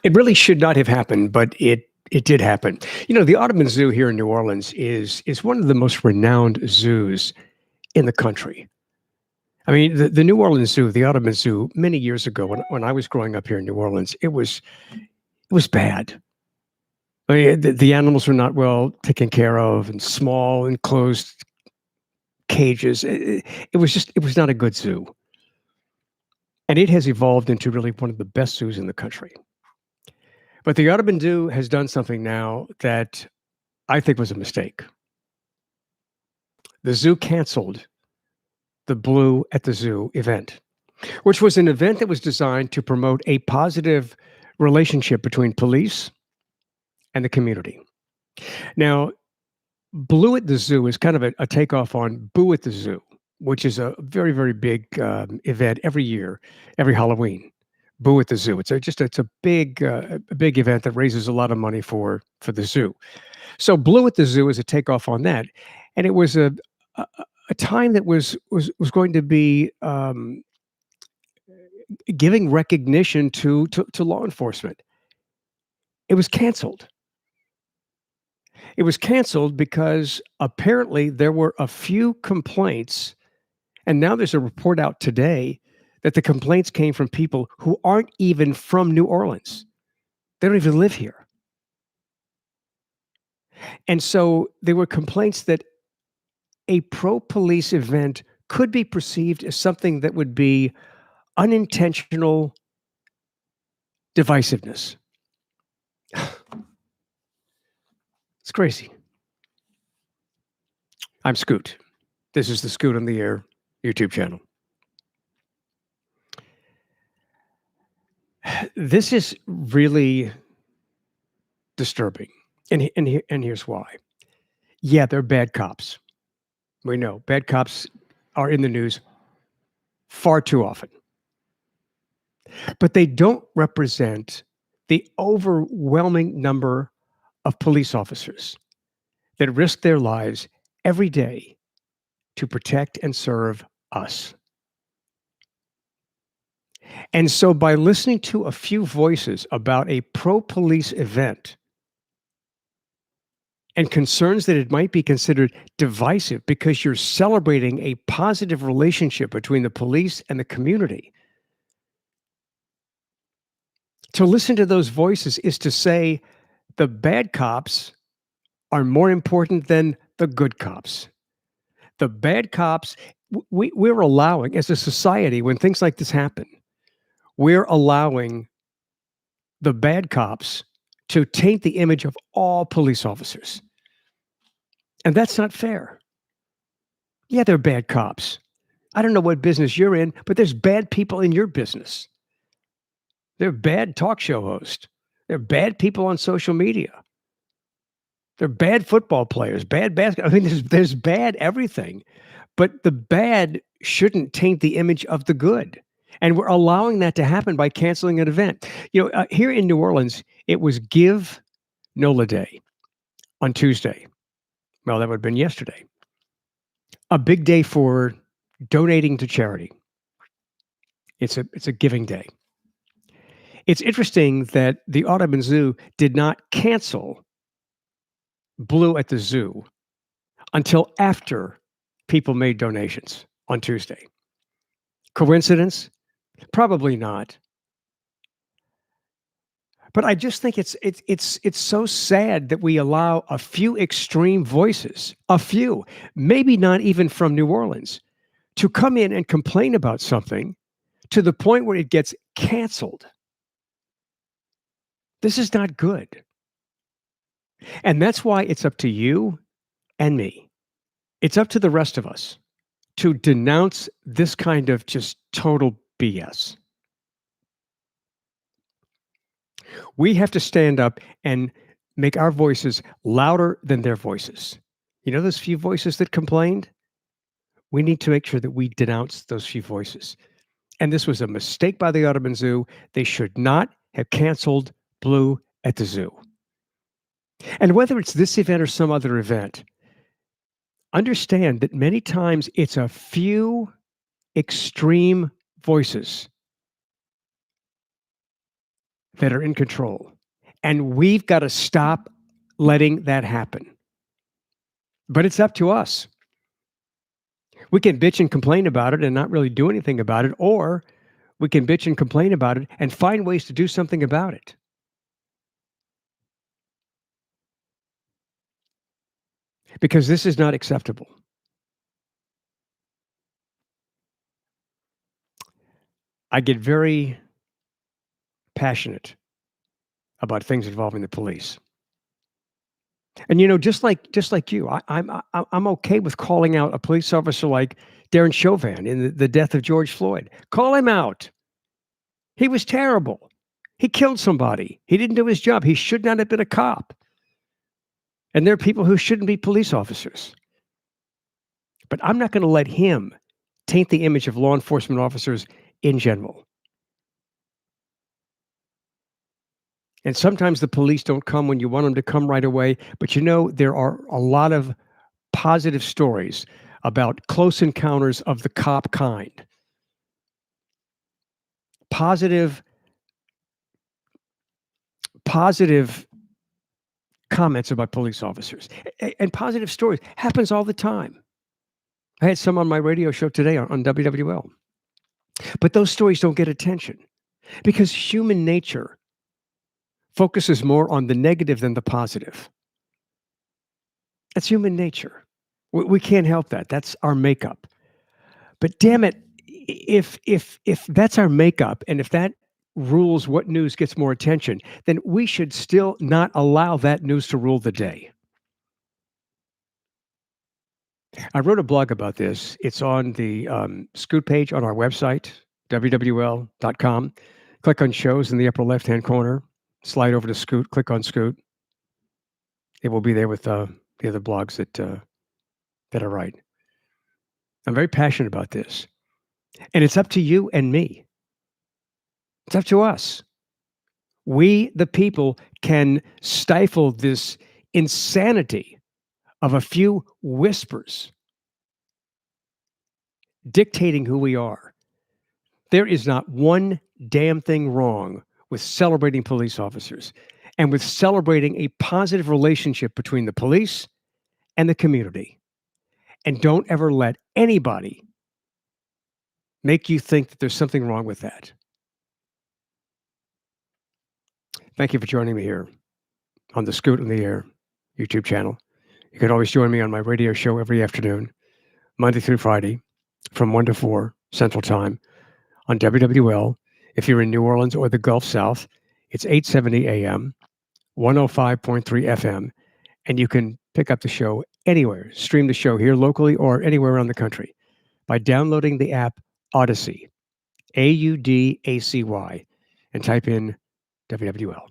It really should not have happened, but it did happen. The Audubon Zoo here in New Orleans is one of the most renowned zoos in the country. I mean, the New Orleans Zoo, the Audubon Zoo, many years ago when I was growing up here in New Orleans, it was bad. I mean, the animals were not well taken care of and small enclosed cages. It was not a good zoo. And it has evolved into really one of the best zoos in the country. But the Audubon Zoo has done something now that I think was a mistake. The zoo canceled the Blue at the Zoo event, which was an event that was designed to promote a positive relationship between police and the community. Now, Blue at the Zoo is kind of a takeoff on Boo at the Zoo, which is a very, very big event every year, every Halloween. Boo at the Zoo. It's a big event that raises a lot of money for the zoo. So Blue at the Zoo is a takeoff on that, and it was a, a time that was going to be giving recognition to law enforcement. It was canceled. It was canceled because apparently there were a few complaints, and now there's a report out today that the complaints came from people who aren't even from New Orleans. They don't even live here. And so there were complaints that a pro police event could be perceived as something that would be unintentional divisiveness. It's crazy. I'm Scoot. This is the Scoot on the Air YouTube channel. This is really disturbing. And here's why. Yeah, they're bad cops. We know bad cops are in the news far too often. But they don't represent the overwhelming number of police officers that risk their lives every day to protect and serve us. And so, by listening to a few voices about a pro police event and concerns that it might be considered divisive because you're celebrating a positive relationship between the police and the community, to listen to those voices is to say the bad cops are more important than the good cops. The bad cops, we're allowing, as a society, when things like this happen, we're allowing the bad cops to taint the image of all police officers. And that's not fair. Yeah, they're bad cops. I don't know what business you're in, but there's bad people in your business. They're bad talk show hosts. They're bad people on social media. They're bad football players, bad basketball. I mean, there's bad everything. But the bad shouldn't taint the image of the good. And we're allowing that to happen by canceling an event. Here in New Orleans, it was Give NOLA Day on Tuesday. Well, that would have been yesterday. A big day for donating to charity. It's a giving day. It's interesting that the Audubon Zoo did not cancel Blue at the Zoo until after people made donations on Tuesday. Coincidence? Probably not. But I just think it's so sad that we allow a few extreme voices, a few, maybe not even from New Orleans, to come in and complain about something to the point where it gets canceled. This is not good. And that's why it's up to you and me. It's up to the rest of us to denounce this kind of just total BS. We have to stand up and make our voices louder than their voices. You know those few voices that complained? We need to make sure that we denounce those few voices. And this was a mistake by the Audubon Zoo. They should not have canceled Blue at the Zoo. And whether it's this event or some other event, understand that many times it's a few extreme voices that are in control. And we've got to stop letting that happen. But it's up to us. We can bitch and complain about it and not really do anything about it, or we can bitch and complain about it and find ways to do something about it. Because this is not acceptable. I get very passionate about things involving the police. And just like you, I'm okay with calling out a police officer like Darren Chauvin in the death of George Floyd. Call him out. He was terrible. He killed somebody. He didn't do his job. He should not have been a cop. And there are people who shouldn't be police officers. But I'm not going to let him taint the image of law enforcement officers in general. And sometimes the police don't come when you want them to come right away. But there are a lot of positive stories about close encounters of the cop kind. Positive comments about police officers and positive stories happens all the time. I had some on my radio show today on WWL. But those stories don't get attention because human nature focuses more on the negative than the positive. That's human nature. We can't help that. That's our makeup. But damn it, if that's our makeup and if that rules what news gets more attention, then we should still not allow that news to rule the day. I wrote a blog about this. It's on the Scoot page on our website, wwl.com. Click on shows in the upper left-hand corner. Slide over to Scoot. Click on Scoot. It will be there with the other blogs that I write. I'm very passionate about this. And it's up to you and me. It's up to us. We, the people, can stifle this insanity of a few whispers dictating who we are. There is not one damn thing wrong with celebrating police officers and with celebrating a positive relationship between the police and the community. And don't ever let anybody make you think that there's something wrong with that. Thank you for joining me here on the Scoot in the Air YouTube channel. You can always join me on my radio show every afternoon, Monday through Friday, from 1 to 4 Central Time on WWL. If you're in New Orleans or the Gulf South, it's 870 AM, 105.3 FM, and you can pick up the show anywhere, stream the show here locally or anywhere around the country by downloading the app Odyssey, Audacy, and type in WWL.